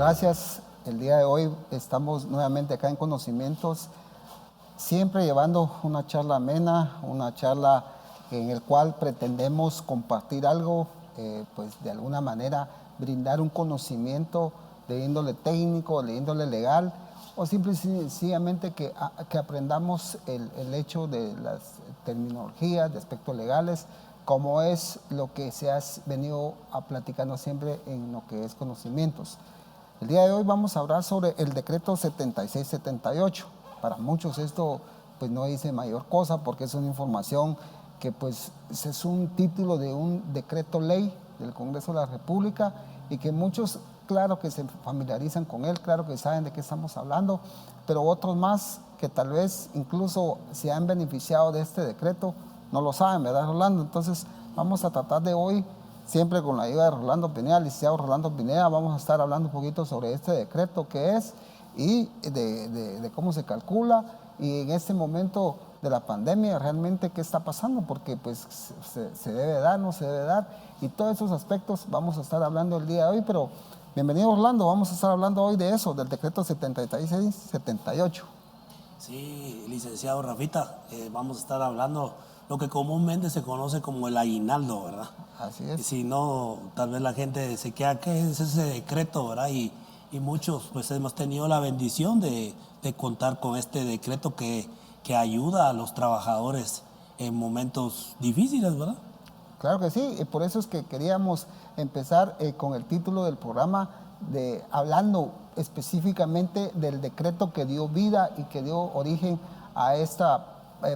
Gracias. El día de hoy estamos nuevamente acá en Conocimientos, siempre llevando una charla amena, una charla en el cual pretendemos compartir algo, pues de alguna manera brindar un conocimiento de índole técnico, de índole legal, o simple y sencillamente que aprendamos el hecho de las terminologías, de aspectos legales, como es lo que se ha venido a platicando siempre en lo que es Conocimientos. El día de hoy vamos a hablar sobre el decreto 7678. Para muchos esto pues no dice mayor cosa porque es una información que pues es un título de un decreto ley del Congreso de la República y que muchos claro que se familiarizan con él, claro que saben de qué estamos hablando, pero otros más que tal vez incluso se han beneficiado de este decreto no lo saben, ¿verdad, Rolando? Entonces vamos a tratar de hoy, siempre con la ayuda de Rolando Pineda, licenciado Rolando Pineda, vamos a estar hablando un poquito sobre este decreto que es y de cómo se calcula y en este momento de la pandemia realmente qué está pasando, porque pues se debe dar, no se debe dar, y todos esos aspectos vamos a estar hablando el día de hoy, pero bienvenido Orlando, vamos a estar hablando hoy de eso, del decreto 7678. Sí, licenciado Rafita, vamos a estar hablando lo que comúnmente se conoce como el aguinaldo, ¿verdad? Así es. Y si no, tal vez la gente se queda, ¿qué es ese decreto, verdad? Y muchos pues hemos tenido la bendición de contar con este decreto que ayuda a los trabajadores en momentos difíciles, ¿verdad? Claro que sí, y por eso es que queríamos empezar con el título del programa hablando específicamente del decreto que dio vida y que dio origen a esta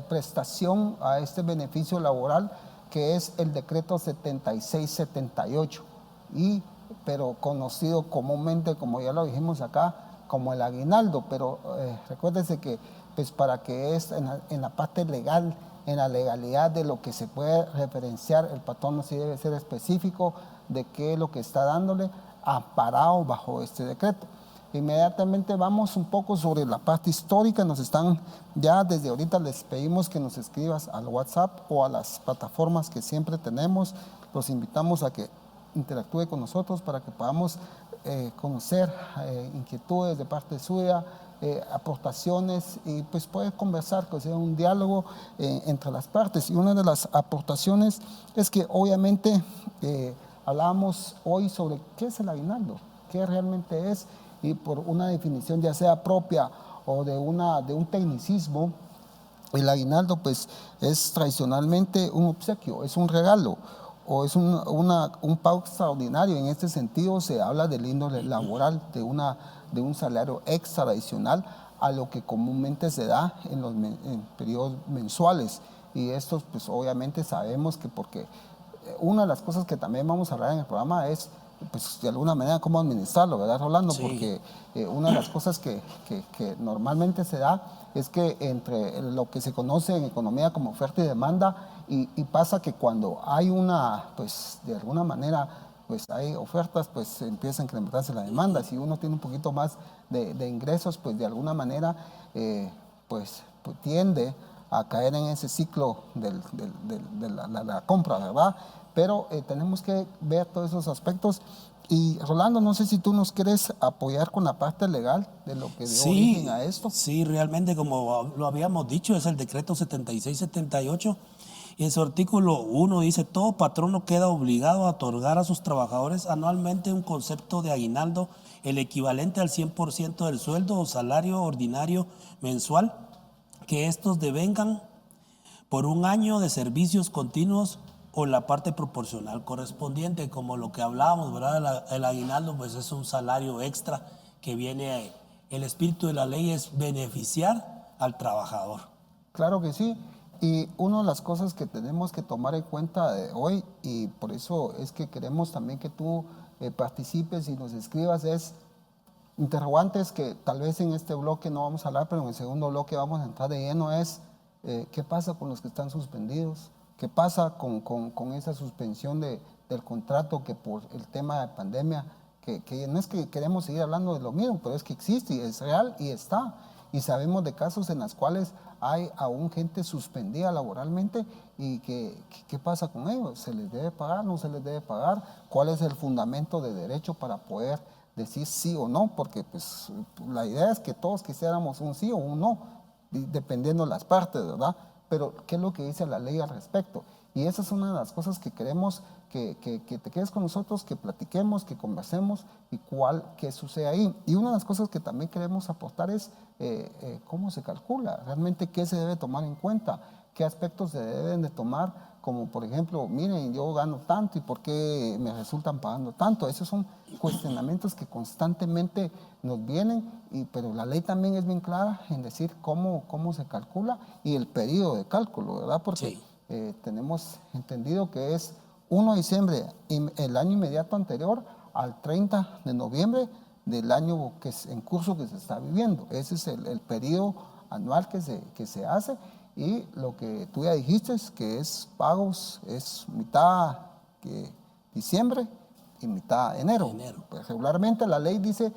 prestación, a este beneficio laboral que es el decreto 7678, pero conocido comúnmente, como ya lo dijimos acá, como el aguinaldo, pero recuérdese que pues para que es en la parte legal, en la legalidad de lo que se puede referenciar, el patrón sí debe ser específico de qué es lo que está dándole amparado bajo este decreto. Inmediatamente vamos un poco sobre la parte histórica, ya desde ahorita les pedimos que nos escribas al WhatsApp o a las plataformas que siempre tenemos, los invitamos a que interactúe con nosotros para que podamos conocer inquietudes de parte suya, aportaciones y pues poder conversar, que sea un diálogo entre las partes. Y una de las aportaciones es que obviamente hablábamos hoy sobre qué es el aguinaldo, qué realmente es, y por una definición ya sea propia o de un tecnicismo, el aguinaldo pues es tradicionalmente un obsequio, es un regalo o es un pago extraordinario. En este sentido se habla del índole laboral, de un salario extra adicional a lo que comúnmente se da en periodos mensuales. Y esto pues obviamente sabemos que porque una de las cosas que también vamos a hablar en el programa es pues de alguna manera cómo administrarlo, ¿verdad, Rolando? Sí. Porque una de las cosas que normalmente se da es que entre lo que se conoce en economía como oferta y demanda, y pasa que cuando hay pues de alguna manera, pues hay ofertas, pues empieza a incrementarse la demanda. Si uno tiene un poquito más de ingresos, pues de alguna manera, pues tiende a caer en ese ciclo de la compra, ¿verdad? Pero tenemos que ver todos esos aspectos. Y Rolando, no sé si tú nos quieres apoyar con la parte legal de lo que dio origen a esto. Sí, realmente como lo habíamos dicho, es el decreto 7678 y en su artículo 1 dice: todo patrono queda obligado a otorgar a sus trabajadores anualmente un concepto de aguinaldo, el equivalente al 100% del sueldo o salario ordinario mensual que estos devengan por un año de servicios continuos o la parte proporcional correspondiente, como lo que hablábamos, ¿verdad? El aguinaldo pues es un salario extra que viene, el espíritu de la ley es beneficiar al trabajador. Claro que sí, y una de las cosas que tenemos que tomar en cuenta de hoy, y por eso es que queremos también que tú participes y nos escribas, es interrogantes que tal vez en este bloque no vamos a hablar, pero en el segundo bloque vamos a entrar de lleno, es qué pasa con los que están suspendidos, qué pasa con esa suspensión del contrato que por el tema de pandemia, que no es que queremos seguir hablando de lo mismo, pero es que existe y es real y está. Y sabemos de casos en los cuales hay aún gente suspendida laboralmente y ¿qué pasa con ellos? ¿Se les debe pagar? ¿No se les debe pagar? ¿Cuál es el fundamento de derecho para poder decir sí o no, porque pues la idea es que todos quisiéramos un sí o un no, dependiendo de las partes, ¿verdad? Pero ¿qué es lo que dice la ley al respecto? Y esa es una de las cosas que queremos que te quedes con nosotros, que platiquemos, que conversemos y qué sucede ahí. Y una de las cosas que también queremos aportar es cómo se calcula, realmente qué se debe tomar en cuenta, qué aspectos se deben de tomar, como por ejemplo, miren, yo gano tanto y por qué me resultan pagando tanto. Esos son cuestionamientos que constantemente nos vienen, pero la ley también es bien clara en decir cómo se calcula y el periodo de cálculo, ¿verdad? Porque Sí. tenemos entendido que es 1 de diciembre, el año inmediato anterior al 30 de noviembre del año que es en curso que se está viviendo. Ese es el periodo anual que se hace. Y lo que tú ya dijiste es que es pagos, es mitad diciembre y mitad enero. Pues regularmente la ley dice,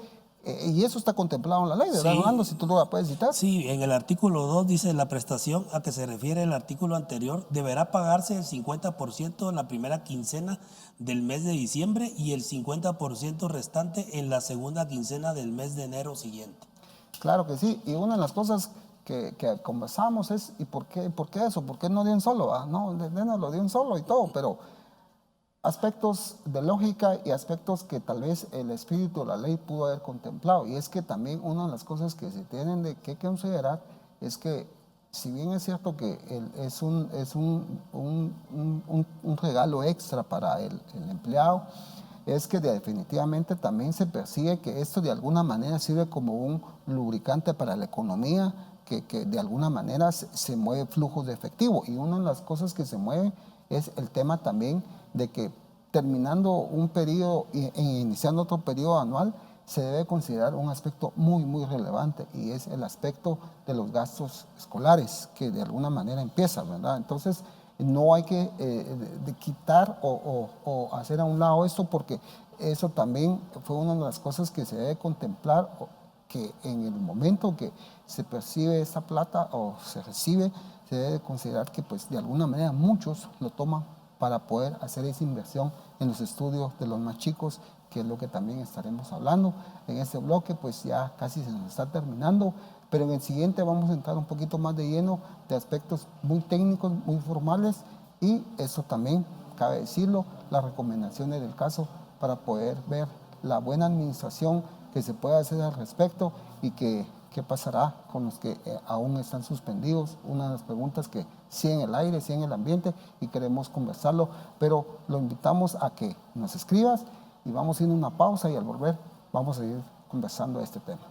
y eso está contemplado en la ley, ¿verdad, Rolando? Si tú lo puedes citar. Sí, en el artículo 2 dice la prestación a que se refiere el artículo anterior deberá pagarse el 50% en la primera quincena del mes de diciembre y el 50% restante en la segunda quincena del mes de enero siguiente. Claro que sí, y una de las cosas que conversamos es, ¿y por qué eso? ¿Por qué no de un solo? No, lo de un solo y todo, pero aspectos de lógica y aspectos que tal vez el espíritu de la ley pudo haber contemplado. Y es que también una de las cosas que se tienen que considerar es que, si bien es cierto que es un regalo extra para el empleado, es que definitivamente también se percibe que esto de alguna manera sirve como un lubricante para la economía, que de alguna manera se mueve flujos de efectivo. Y una de las cosas que se mueve es el tema también de que terminando un periodo e iniciando otro periodo anual, se debe considerar un aspecto muy, muy relevante, y es el aspecto de los gastos escolares, que de alguna manera empieza, ¿verdad? Entonces, no hay que de quitar o hacer a un lado esto, porque eso también fue una de las cosas que se debe contemplar, que en el momento que se percibe esa plata o se recibe, se debe considerar que pues de alguna manera muchos lo toman para poder hacer esa inversión en los estudios de los más chicos, que es lo que también estaremos hablando. En este bloque pues ya casi se nos está terminando, pero en el siguiente vamos a entrar un poquito más de lleno de aspectos muy técnicos, muy formales, y eso también, cabe decirlo, las recomendaciones del caso para poder ver la buena administración que se puede hacer al respecto y qué pasará con los que aún están suspendidos. Una de las preguntas que sí en el aire, sí en el ambiente, y queremos conversarlo, pero lo invitamos a que nos escribas y vamos a ir a una pausa, y al volver vamos a ir conversando de este tema.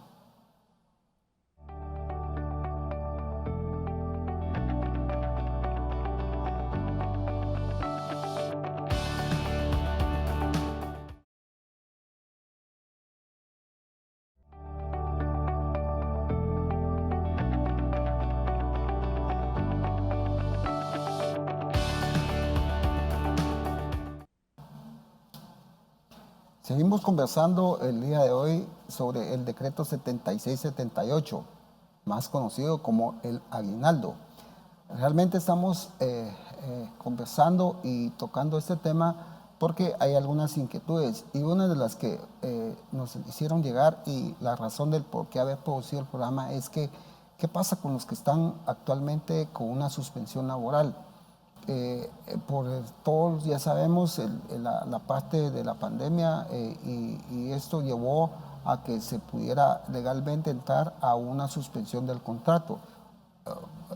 Seguimos conversando el día de hoy sobre el decreto 7678, más conocido como el aguinaldo. Realmente estamos conversando y tocando este tema porque hay algunas inquietudes, y una de las que nos hicieron llegar, y la razón del por qué haber producido el programa, es que ¿qué pasa con los que están actualmente con una suspensión laboral? Por todos ya sabemos la parte de la pandemia, y esto llevó a que se pudiera legalmente entrar a una suspensión del contrato.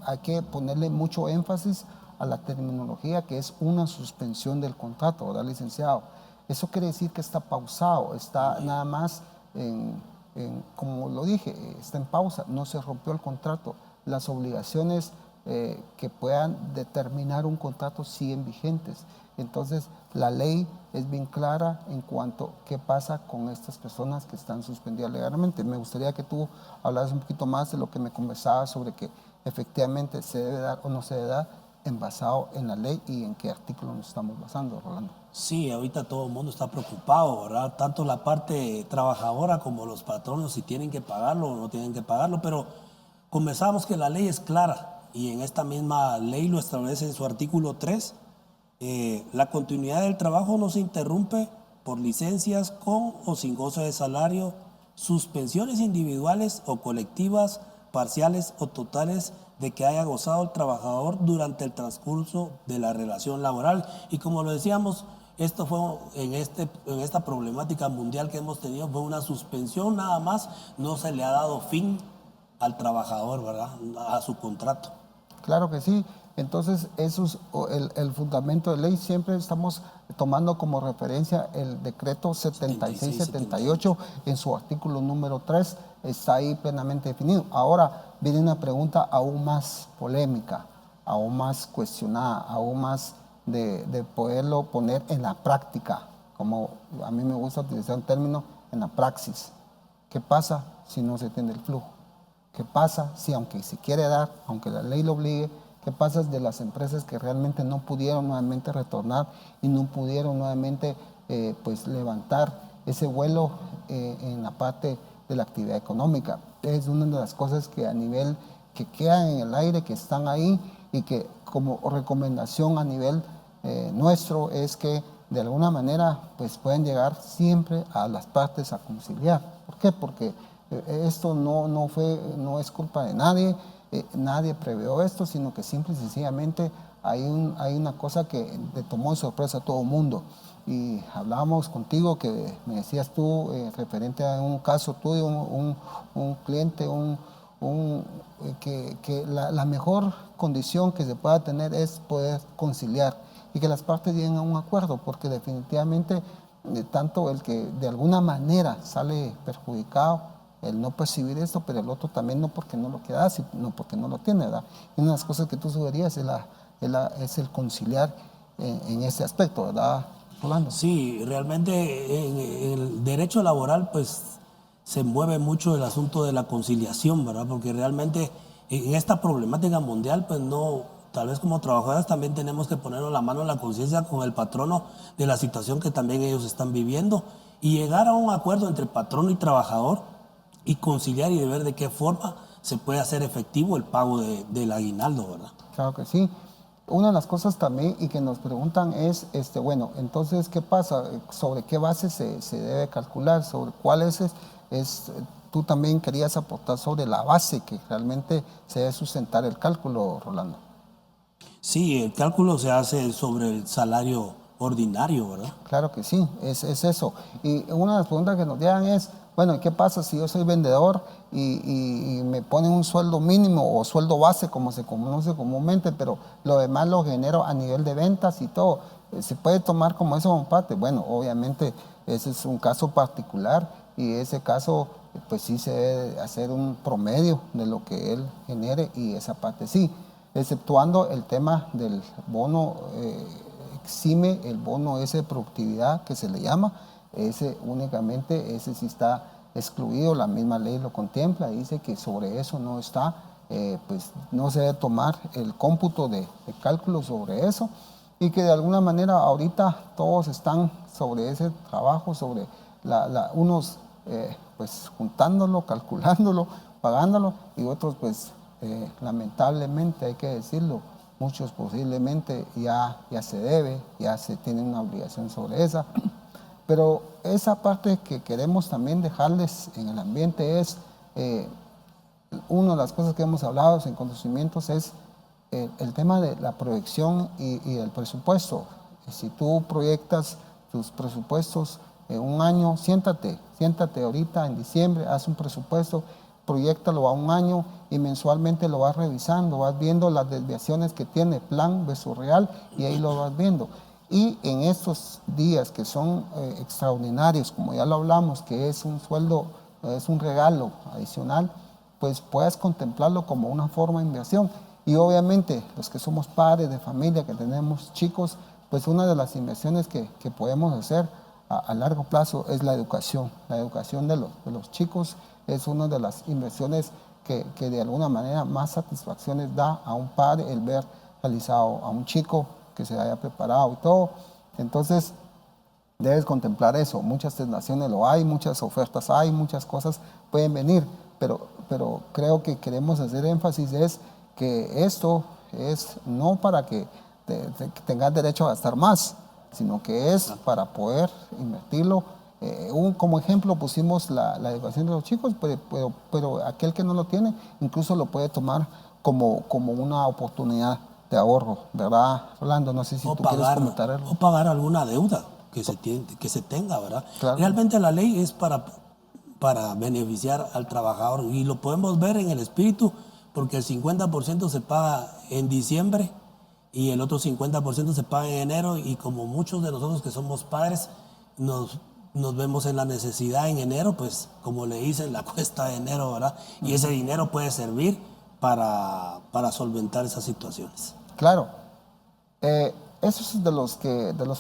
Hay que ponerle mucho énfasis a la terminología, que es una suspensión del contrato, ¿verdad, licenciado? Eso quiere decir que está pausado, está nada más como lo dije, está en pausa, no se rompió el contrato. Las obligaciones que puedan determinar un contrato siguen vigentes. Entonces, la ley es bien clara en cuanto a qué pasa con estas personas que están suspendidas legalmente. Me gustaría que tú hablaras un poquito más de lo que me conversabas sobre que efectivamente se debe dar o no se debe dar, basado en la ley, y en qué artículo nos estamos basando, Rolando. Sí, ahorita todo el mundo está preocupado, ¿verdad? Tanto la parte trabajadora como los patronos, si tienen que pagarlo o no tienen que pagarlo, pero conversamos que la ley es clara, y en esta misma ley lo establece en su artículo 3. La continuidad del trabajo no se interrumpe por licencias con o sin goce de salario, suspensiones individuales o colectivas, parciales o totales de que haya gozado el trabajador durante el transcurso de la relación laboral. Y como lo decíamos, esto fue en esta problemática mundial que hemos tenido, fue una suspensión nada más, no se le ha dado fin al trabajador, ¿verdad?, a su contrato. Claro que sí. Entonces, eso es el fundamento de ley. Siempre estamos tomando como referencia el decreto 7678 en su artículo número 3. Está ahí plenamente definido. Ahora viene una pregunta aún más polémica, aún más cuestionada, aún más de poderlo poner en la práctica, como a mí me gusta utilizar un término, en la praxis. ¿Qué pasa si no se tiene el flujo? ¿Qué pasa si, aunque se quiere dar, aunque la ley lo obligue, qué pasa de las empresas que realmente no pudieron nuevamente retornar y no pudieron nuevamente pues levantar ese vuelo en la parte de la actividad económica? Es una de las cosas que a nivel que quedan en el aire, que están ahí y que como recomendación a nivel nuestro es que de alguna manera pues pueden llegar siempre a las partes a conciliar. ¿Por qué? Porque esto no es culpa de nadie, nadie previó esto, sino que simple y sencillamente hay una cosa que le tomó de sorpresa a todo el mundo. Y hablábamos contigo que me decías tú, referente a un caso tuyo, un cliente, que la mejor condición que se pueda tener es poder conciliar y que las partes lleguen a un acuerdo, porque definitivamente tanto el que de alguna manera sale perjudicado, el no percibir esto, pero el otro también no porque no lo quiera, sino porque no lo tiene, ¿verdad? Y una de las cosas que tú sugerías es el conciliar en ese aspecto, ¿verdad, Rolando? Sí, realmente en el derecho laboral pues se mueve mucho el asunto de la conciliación, ¿verdad? Porque realmente en esta problemática mundial pues no, tal vez como trabajadores también tenemos que ponernos la mano en la conciencia con el patrono de la situación que también ellos están viviendo y llegar a un acuerdo entre patrono y trabajador y conciliar y de ver de qué forma se puede hacer efectivo el pago del aguinaldo, ¿verdad? Claro que sí. Una de las cosas también y que nos preguntan es, bueno, entonces, ¿qué pasa? ¿Sobre qué base se debe calcular? ¿Sobre cuál es? Tú también querías aportar sobre la base que realmente se debe sustentar el cálculo, Rolando. Sí, el cálculo se hace sobre el salario ordinario, ¿verdad? Claro que sí, es eso. Y una de las preguntas que nos llegan es, bueno, ¿qué pasa si yo soy vendedor y me ponen un sueldo mínimo o sueldo base, como se conoce comúnmente, pero lo demás lo genero a nivel de ventas y todo? ¿Se puede tomar como eso como parte? Bueno, obviamente ese es un caso particular y ese caso pues sí se debe hacer un promedio de lo que él genere y esa parte sí, exceptuando el tema del bono, exime el bono ese de productividad que se le llama. Ese únicamente, ese sí está excluido, la misma ley lo contempla, dice que sobre eso no está, pues no se debe tomar el cómputo de cálculo sobre eso y que de alguna manera ahorita todos están sobre ese trabajo, sobre unos pues juntándolo, calculándolo, pagándolo y otros pues lamentablemente hay que decirlo, muchos posiblemente ya se debe, ya se tiene una obligación sobre esa. Pero esa parte que queremos también dejarles en el ambiente es, una de las cosas que hemos hablado en conocimientos es el tema de la proyección y el presupuesto. Si tú proyectas tus presupuestos en un año, siéntate ahorita en diciembre, haz un presupuesto, proyéctalo a un año y mensualmente lo vas revisando, vas viendo las desviaciones que tiene plan versus real y ahí lo vas viendo. Y en estos días que son extraordinarios, como ya lo hablamos, que es un sueldo, es un regalo adicional, pues puedas contemplarlo como una forma de inversión. Y obviamente los que somos padres de familia, que tenemos chicos, pues una de las inversiones que podemos hacer a largo plazo es la educación. La educación de los chicos es una de las inversiones que de alguna manera más satisfacciones da a un padre el ver realizado a un chico que se haya preparado y todo. Entonces, debes contemplar eso. Muchas tentaciones lo hay, muchas ofertas hay, muchas cosas pueden venir, pero creo que queremos hacer énfasis es que esto es no para que tengas derecho a gastar más, sino que es para poder invertirlo. Como ejemplo pusimos la educación de los chicos, pero aquel que no lo tiene incluso lo puede tomar como una oportunidad de ahorro, ¿verdad, Rolando? No sé si tú quieres comentar algo. O pagar alguna deuda que se tenga, ¿verdad? Claro. Realmente la ley es para beneficiar al trabajador y lo podemos ver en el espíritu porque el 50% se paga en diciembre y el otro 50% se paga en enero, y como muchos de nosotros que somos padres nos vemos en la necesidad en enero, pues como le dicen, la cuesta de enero, ¿verdad? Y ese dinero puede servir para solventar esas situaciones. Claro. Eso es de los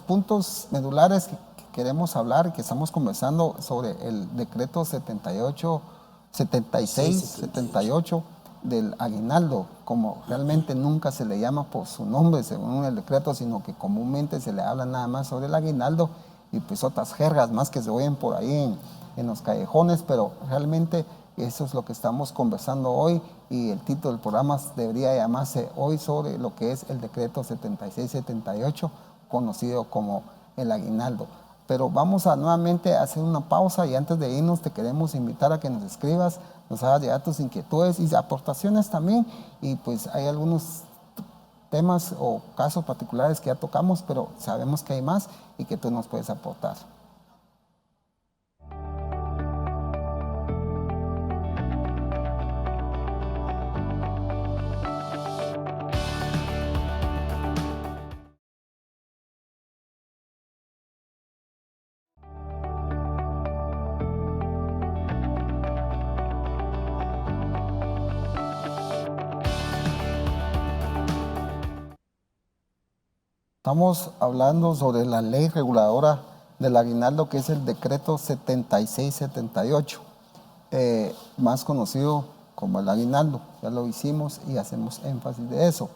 puntos medulares que queremos hablar y que estamos conversando sobre el decreto 76-78 del aguinaldo, como realmente nunca se le llama por su nombre según el decreto, sino que comúnmente se le habla nada más sobre el aguinaldo y pues otras jergas más que se oyen por ahí en los callejones, pero realmente eso es lo que estamos conversando hoy, y el título del programa debería llamarse hoy sobre lo que es el decreto 76-78, conocido como el aguinaldo. Pero vamos a nuevamente hacer una pausa, y antes de irnos te queremos invitar a que nos escribas, nos hagas llegar tus inquietudes y aportaciones también, y pues hay algunos temas o casos particulares que ya tocamos, pero sabemos que hay más y que tú nos puedes aportar. Estamos hablando sobre la ley reguladora del aguinaldo, que es el decreto 76-78, más conocido como el aguinaldo. Ya lo hicimos y hacemos énfasis de eso.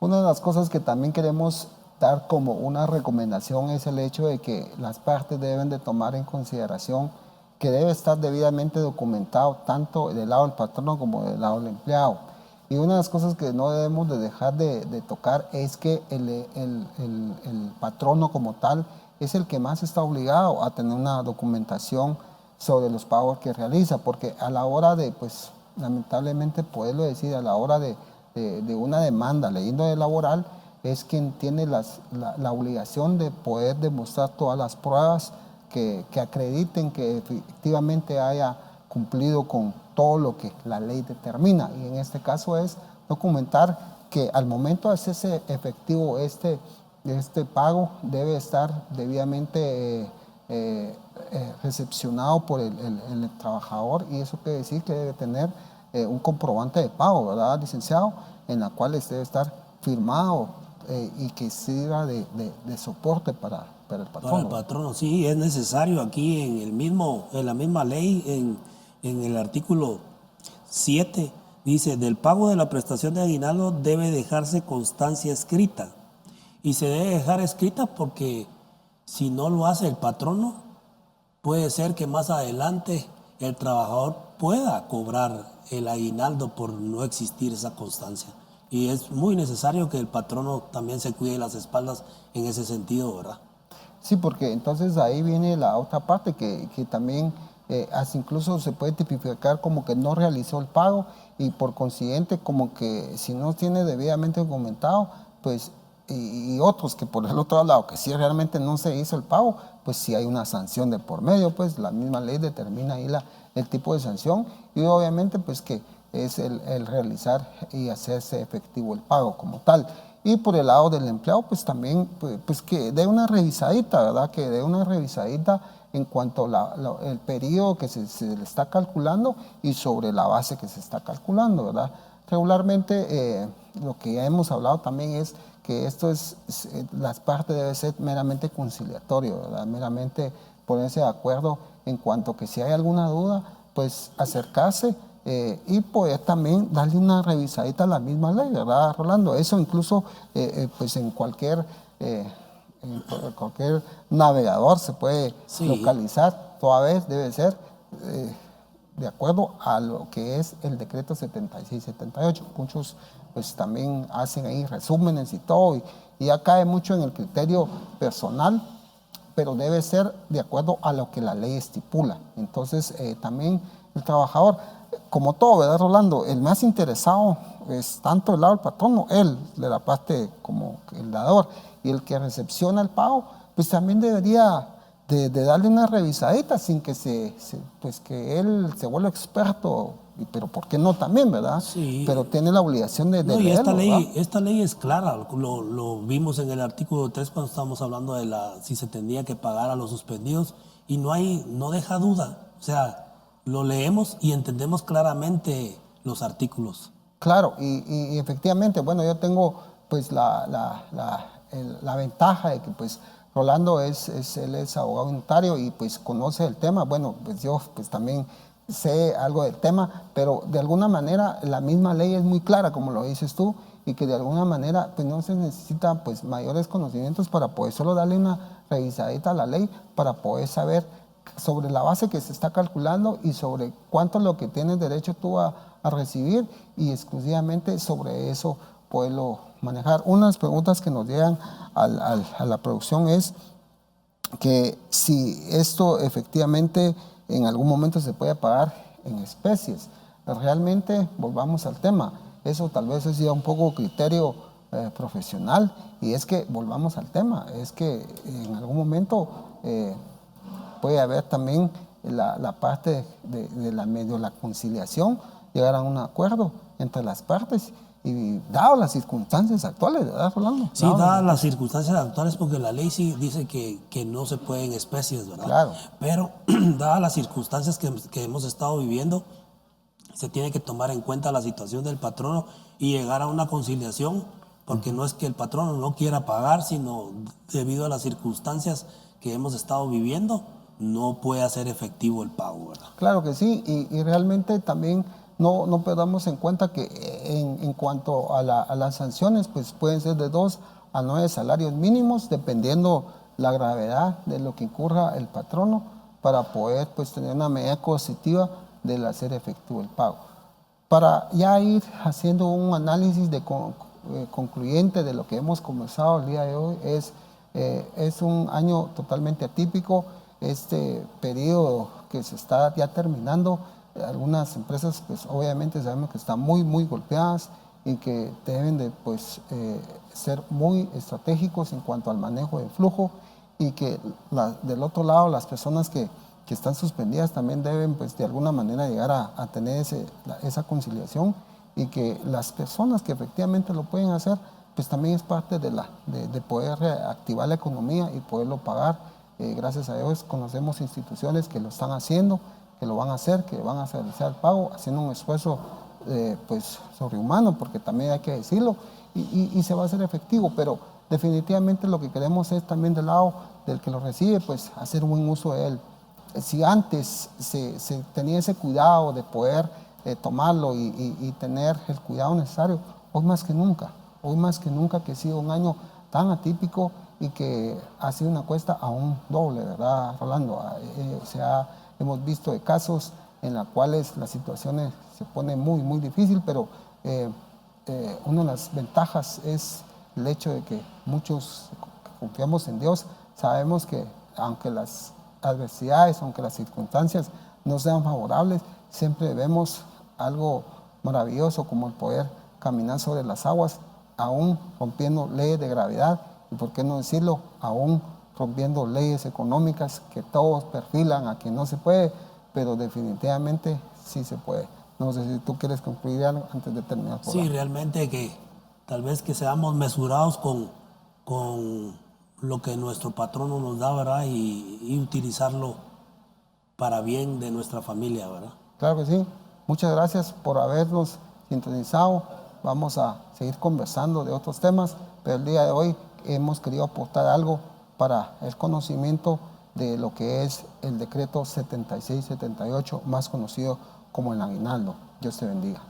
Una de las cosas que también queremos dar como una recomendación es el hecho de que las partes deben de tomar en consideración que debe estar debidamente documentado tanto del lado del patrono como del lado del empleado. Y una de las cosas que no debemos de dejar de tocar es que el patrono como tal es el que más está obligado a tener una documentación sobre los pagos que realiza, porque a la hora de, pues lamentablemente poderlo decir, a la hora de una demanda ley laboral, es quien tiene la obligación de poder demostrar todas las pruebas que acrediten que efectivamente haya cumplido con todo lo que la ley determina, y en este caso es documentar que al momento de hacerse efectivo este pago debe estar debidamente recepcionado por el trabajador, y eso quiere decir que debe tener un comprobante de pago, ¿verdad, licenciado? En la cual debe estar firmado y que sirva de soporte para el patrono. Para el patrono, sí, es necesario aquí en la misma ley, en el artículo 7, dice: del pago de la prestación de aguinaldo debe dejarse constancia escrita. Y se debe dejar escrita porque si no lo hace el patrono, puede ser que más adelante el trabajador pueda cobrar el aguinaldo por no existir esa constancia. Y es muy necesario que el patrono también se cuide las espaldas en ese sentido, ¿verdad? Sí, porque entonces ahí viene la otra parte que también incluso se puede tipificar como que no realizó el pago, y por consiguiente como que si no tiene debidamente documentado, pues y otros que por el otro lado que si realmente no se hizo el pago, pues si hay una sanción de por medio, pues la misma ley determina ahí el tipo de sanción, y obviamente pues que es el realizar y hacerse efectivo el pago como tal. Y por el lado del empleado, pues también pues que dé una revisadita, ¿verdad? Que dé una revisadita en cuanto el periodo que se le está calculando y sobre la base que se está calculando, ¿verdad? Regularmente, lo que ya hemos hablado también es que las partes deben ser meramente conciliatorio, ¿verdad? Meramente ponerse de acuerdo en cuanto que si hay alguna duda, pues acercarse y poder también darle una revisadita a la misma ley, ¿verdad, Rolando? Eso incluso pues en cualquier navegador se puede localizar, toda vez debe ser de acuerdo a lo que es el decreto 76-78. Muchos pues también hacen ahí resúmenes y todo, y ya cae mucho en el criterio personal, pero debe ser de acuerdo a lo que la ley estipula. Entonces, también el trabajador, como todo, ¿verdad, Rolando? El más interesado es tanto el lado del patrono, él, de la parte como el dador, y el que recepciona el pago, pues también debería de darle una revisadita sin que pues que él se vuelva experto, pero ¿por qué no también, verdad? Sí. Pero tiene la obligación de No, y leerlo, ¿verdad? esta ley es clara, lo vimos en el artículo 3 cuando estábamos hablando de si se tenía que pagar a los suspendidos, y no deja duda, o sea, lo leemos y entendemos claramente los artículos. Claro, y efectivamente, bueno, yo tengo pues la ventaja de que pues Rolando él es abogado notario y pues conoce el tema. Bueno, pues yo pues también sé algo del tema, pero de alguna manera la misma ley es muy clara, como lo dices tú, y que de alguna manera pues no se necesita pues mayores conocimientos para poder solo darle una revisadita a la ley para poder saber sobre la base que se está calculando y sobre cuánto es lo que tienes derecho tú a recibir, y exclusivamente sobre eso poderlo manejar. Unas preguntas que nos llegan a la producción es que si esto efectivamente en algún momento se puede pagar en especies. Realmente, volvamos al tema, eso tal vez es ya un poco criterio profesional, y es que volvamos al tema, es que en algún momento puede haber también la parte de la conciliación, llegar a un acuerdo entre las partes, y dado las circunstancias actuales, ¿verdad, Rolando? Sí, dadas las circunstancias actuales, porque la ley sí dice que no se puede en especies, ¿verdad? Claro. Pero dadas las circunstancias que hemos estado viviendo, se tiene que tomar en cuenta la situación del patrono y llegar a una conciliación, porque no es que el patrono no quiera pagar, sino debido a las circunstancias que hemos estado viviendo, no puede hacer efectivo el pago, ¿verdad? Claro que sí, y realmente también no perdamos en cuenta que en cuanto a las sanciones, pues pueden ser de 2 a 9 salarios mínimos, dependiendo la gravedad de lo que incurra el patrono, para poder pues tener una medida coercitiva del hacer efectivo el pago. Para ya ir haciendo un análisis concluyente de lo que hemos conversado el día de hoy, es un año totalmente atípico. Este periodo que se está ya terminando, algunas empresas pues obviamente sabemos que están muy golpeadas y que deben de pues ser muy estratégicos en cuanto al manejo del flujo, y que del otro lado las personas que están suspendidas también deben pues de alguna manera llegar a tener esa conciliación, y que las personas que efectivamente lo pueden hacer pues también es parte de poder reactivar la economía y poderlo pagar. Gracias a Dios conocemos instituciones que lo están haciendo, que lo van a hacer, que van a realizar el pago, haciendo un esfuerzo pues sobrehumano, porque también hay que decirlo, y se va a hacer efectivo, pero definitivamente lo que queremos es también del lado del que lo recibe, pues hacer un buen uso de él. Si antes se tenía ese cuidado de poder tomarlo y tener el cuidado necesario, hoy más que nunca, que ha sido un año tan atípico y que ha sido una cuesta aún doble, ¿verdad, Rolando? Hemos visto de casos en los cuales las situaciones se ponen muy difícil, pero una de las ventajas es el hecho de que muchos que confiamos en Dios, sabemos que aunque las adversidades, aunque las circunstancias no sean favorables, siempre vemos algo maravilloso como el poder caminar sobre las aguas, aún rompiendo leyes de gravedad, y por qué no decirlo, aún rompiendo leyes económicas que todos perfilan a que no se puede, pero definitivamente sí se puede. No sé si tú quieres concluir algo antes de terminar. Sí, realmente que tal vez que seamos mesurados con lo que nuestro patrono nos da, ¿verdad? Y utilizarlo para bien de nuestra familia, ¿verdad? Claro que sí. Muchas gracias por habernos sintonizado. Vamos a seguir conversando de otros temas, pero el día de hoy hemos querido aportar algo para el conocimiento de lo que es el decreto 7678, más conocido como el aguinaldo. Dios te bendiga.